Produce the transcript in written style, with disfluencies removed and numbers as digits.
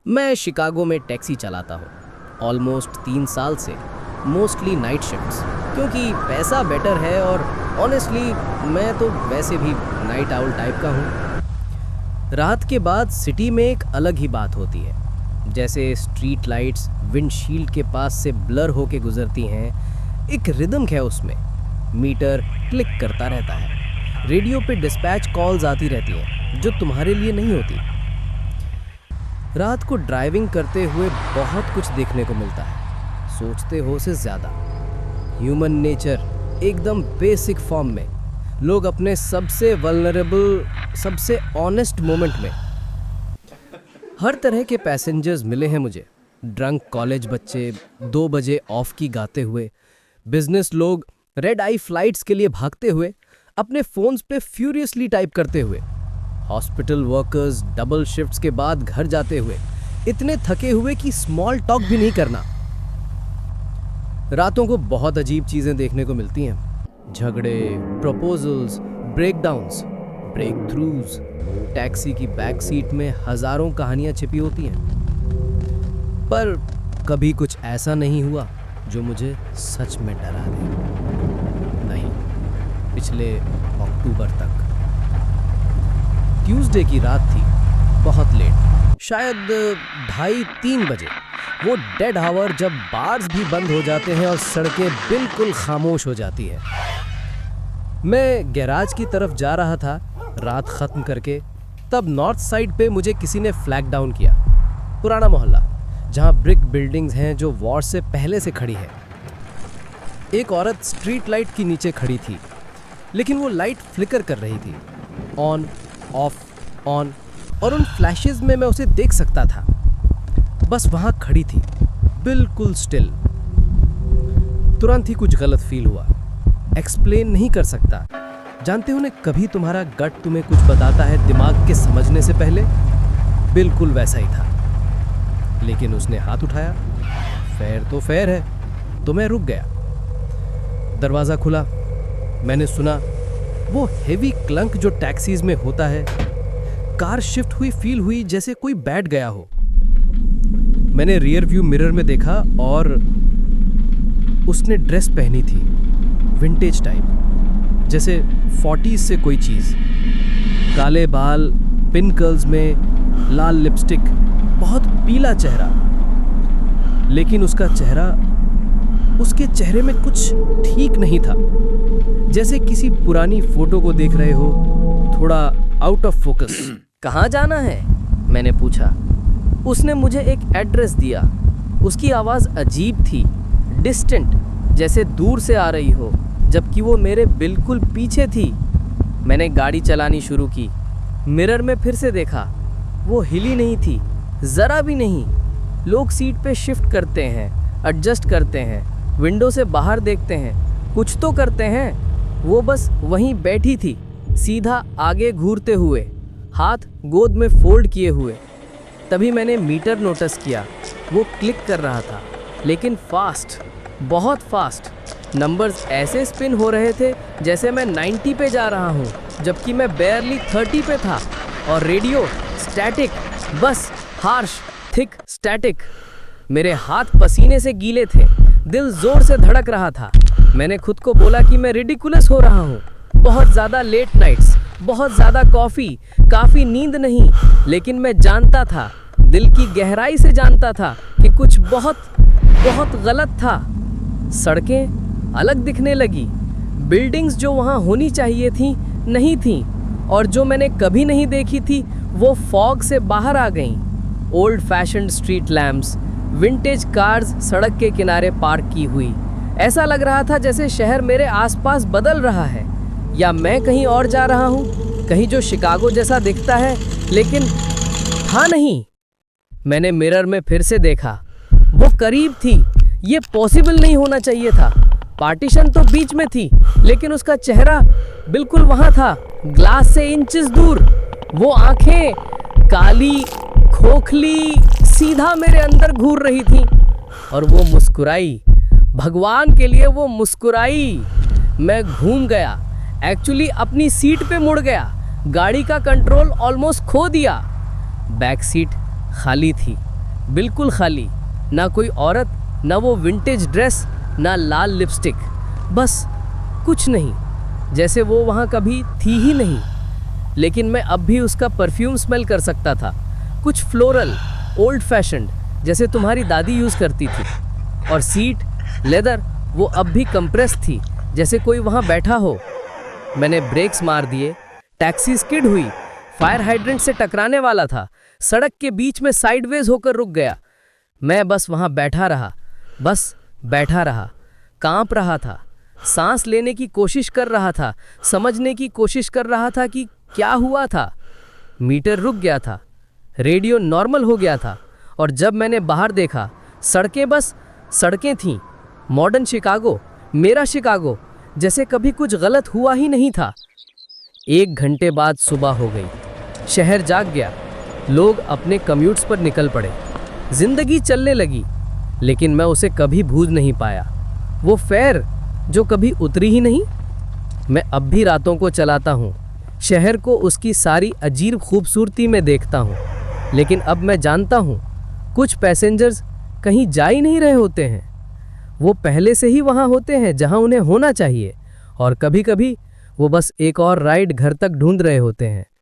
मैं शिकागो में टैक्सी चलाता हूँ ऑलमोस्ट 3 साल से, मोस्टली नाइट शिफ्ट्स, क्योंकि पैसा बेटर है और ऑनेस्टली मैं तो वैसे भी नाइट आउल टाइप का हूँ। रात के बाद सिटी में एक अलग ही बात होती है। जैसे स्ट्रीट लाइट्स विंडशील्ड के पास से ब्लर होके गुजरती हैं, एक रिदम है उसमें। मीटर क्लिक करता रहता है, रेडियो पे डिस्पैच कॉल्स आती रहती हैं जो तुम्हारे लिए नहीं होती। रात को ड्राइविंग करते हुए बहुत कुछ देखने को मिलता है, सोचते हो से ज़्यादा। ह्यूमन नेचर एकदम बेसिक फॉर्म में, लोग अपने सबसे वल्नरेबल, सबसे ऑनेस्ट मोमेंट में। हर तरह के पैसेंजर्स मिले हैं मुझे। ड्रंक कॉलेज बच्चे 2 बजे ऑफ की गाते हुए, बिजनेस लोग रेड आई फ्लाइट्स के लिए भागते हुए, अपने फोन्स पे फ्यूरियसली टाइप करते हुए, हॉस्पिटल वर्कर्स डबल शिफ्ट्स के बाद घर जाते हुए इतने थके हुए कि स्मॉल टॉक भी नहीं करना। रातों को बहुत अजीब चीजें देखने को मिलती हैं। झगड़े, proposals, breakdowns, breakthroughs. Taxi की बैक सीट में हजारों कहानियां छिपी होती हैं, पर कभी कुछ ऐसा नहीं हुआ जो मुझे सच में डरा दे। नहीं, पिछले अक्टूबर तक। ट्यूसडे की रात थी, बहुत लेट, शायद 2:30-3 बजे। वो डेड आवर जब बार्स भी बंद हो जाते हैं और सड़कें बिल्कुल खामोश हो जाती हैं। मैं गैराज की तरफ जा रहा था रात ख़त्म करके, तब नॉर्थ साइड पे मुझे किसी ने फ्लैग डाउन किया। पुराना मोहल्ला जहाँ ब्रिक बिल्डिंग्स हैं जो वॉर से पहले से खड़ी है। एक औरत स्ट्रीट लाइट के नीचे खड़ी थी, लेकिन वो लाइट फ्लिकर कर रही थी, ऑन ऑफ ऑन, और उन फ्लैशेस में मैं उसे देख सकता था। बस वहां खड़ी थी, बिल्कुल स्टिल। तुरंत ही कुछ गलत फील हुआ, एक्सप्लेन नहीं कर सकता। जानते हो ना, कभी तुम्हारा गट तुम्हें कुछ बताता है दिमाग के समझने से पहले, बिल्कुल वैसा ही था। लेकिन उसने हाथ उठाया, फेयर तो फेयर है, तो मैं रुक गया। दरवाजा खुला, मैंने सुना वो हेवी क्लंक जो टैक्सीज में होता है। कार शिफ्ट हुई फील हुई जैसे कोई बैठ गया हो। मैंने रियर व्यू मिरर में देखा और उसने ड्रेस पहनी थी, विंटेज टाइप, जैसे 40s से कोई चीज। काले बाल, पिन कर्ल्स में, लाल लिपस्टिक, बहुत पीला चेहरा। लेकिन उसके चेहरे में कुछ ठीक नहीं था, जैसे किसी पुरानी फोटो को देख रहे हो, थोड़ा आउट ऑफ फोकस। कहाँ जाना है? मैंने पूछा। उसने मुझे एक एड्रेस दिया। उसकी आवाज़ अजीब थी, डिस्टेंट, जैसे दूर से आ रही हो, जबकि वो मेरे बिल्कुल पीछे थी। मैंने गाड़ी चलानी शुरू की। मिरर में फिर से देखा, वो हिली नहीं थी, ज़रा भी नहीं। लोग सीट पे शिफ्ट करते हैं, एडजस्ट करते हैं, विंडो से बाहर देखते हैं, कुछ तो करते हैं। वो बस वहीं बैठी थी, सीधा आगे घूरते हुए, हाथ गोद में फोल्ड किए हुए। तभी मैंने मीटर नोटिस किया, वो क्लिक कर रहा था, लेकिन फास्ट, बहुत फास्ट। नंबर्स ऐसे स्पिन हो रहे थे जैसे मैं 90 पे जा रहा हूँ, जबकि मैं बेयरली 30 पे था। और रेडियो स्टैटिक, बस हार्श, थिक स्टैटिक। मेरे हाथ पसीने से गीले थे, दिल जोर से धड़क रहा था। मैंने खुद को बोला कि मैं रिडिकुलस हो रहा हूँ। बहुत ज़्यादा लेट नाइट्स, बहुत ज़्यादा कॉफ़ी, काफ़ी नींद नहीं। लेकिन मैं जानता था, दिल की गहराई से जानता था कि कुछ बहुत बहुत गलत था। सड़कें अलग दिखने लगी, बिल्डिंग्स जो वहाँ होनी चाहिए थी नहीं थी, और जो मैंने कभी नहीं देखी थी वो फॉग से बाहर आ गईं। Old fashioned street lamps, vintage cars सड़क के किनारे पार्क की हुई। ऐसा लग रहा था जैसे शहर मेरे आसपास बदल रहा है, या मैं कहीं और जा रहा हूँ, कहीं जो शिकागो जैसा दिखता है, लेकिन था नहीं। मैंने मिरर में फिर से देखा, वो करीब थी, ये पॉसिबल नहीं होना चाहिए था। पार्टीशन तो बीच में थी, लेकिन उसका चेहरा बिल्कुल वहाँ था, ग्लास से इंचेस दूर। वो आंखें काली, खोखली, सीधा मेरे अंदर घूर रही थी, और वो मुस्कुराई। भगवान के लिए वो मुस्कुराई। मैं घूम गया, एक्चुअली अपनी सीट पे मुड़ गया, गाड़ी का कंट्रोल ऑलमोस्ट खो दिया। बैक सीट खाली थी, बिल्कुल खाली, ना कोई औरत, ना वो विंटेज ड्रेस, ना लाल लिपस्टिक, बस कुछ नहीं, जैसे वो वहाँ कभी थी ही नहीं। लेकिन मैं अब भी उसका परफ्यूम स्मेल कर सकता था, कुछ फ्लोरल, ओल्ड फैशन्ड, जैसे तुम्हारी दादी यूज़ करती थी। और सीट, लेदर, वो अब भी कंप्रेस थी, जैसे कोई वहाँ बैठा हो। मैंने ब्रेक्स मार दिए, टैक्सी स्किड हुई, फायर हाइड्रेंट से टकराने वाला था, सड़क के बीच में साइडवेज होकर रुक गया। मैं बस वहाँ बैठा रहा, बस बैठा रहा, कांप रहा था, सांस लेने की कोशिश कर रहा था, समझने की कोशिश कर रहा था कि क्या हुआ था। मीटर रुक गया था, रेडियो नॉर्मल हो गया था, और जब मैंने बाहर देखा, सड़कें बस सड़कें थीं। मॉडर्न शिकागो, मेरा शिकागो, जैसे कभी कुछ गलत हुआ ही नहीं था। 1 घंटे बाद सुबह हो गई, शहर जाग गया, लोग अपने कम्यूट्स पर निकल पड़े, जिंदगी चलने लगी। लेकिन मैं उसे कभी भूल नहीं पाया, वो फेयर जो कभी उतरी ही नहीं। मैं अब भी रातों को चलाता हूँ, शहर को उसकी सारी अजीब खूबसूरती में देखता हूँ। लेकिन अब मैं जानता हूँ, कुछ पैसेंजर्स कहीं जा ही नहीं रहे होते हैं, वो पहले से ही वहाँ होते हैं जहाँ उन्हें होना चाहिए, और कभी कभी वो बस एक और राइड घर तक ढूंढ रहे होते हैं।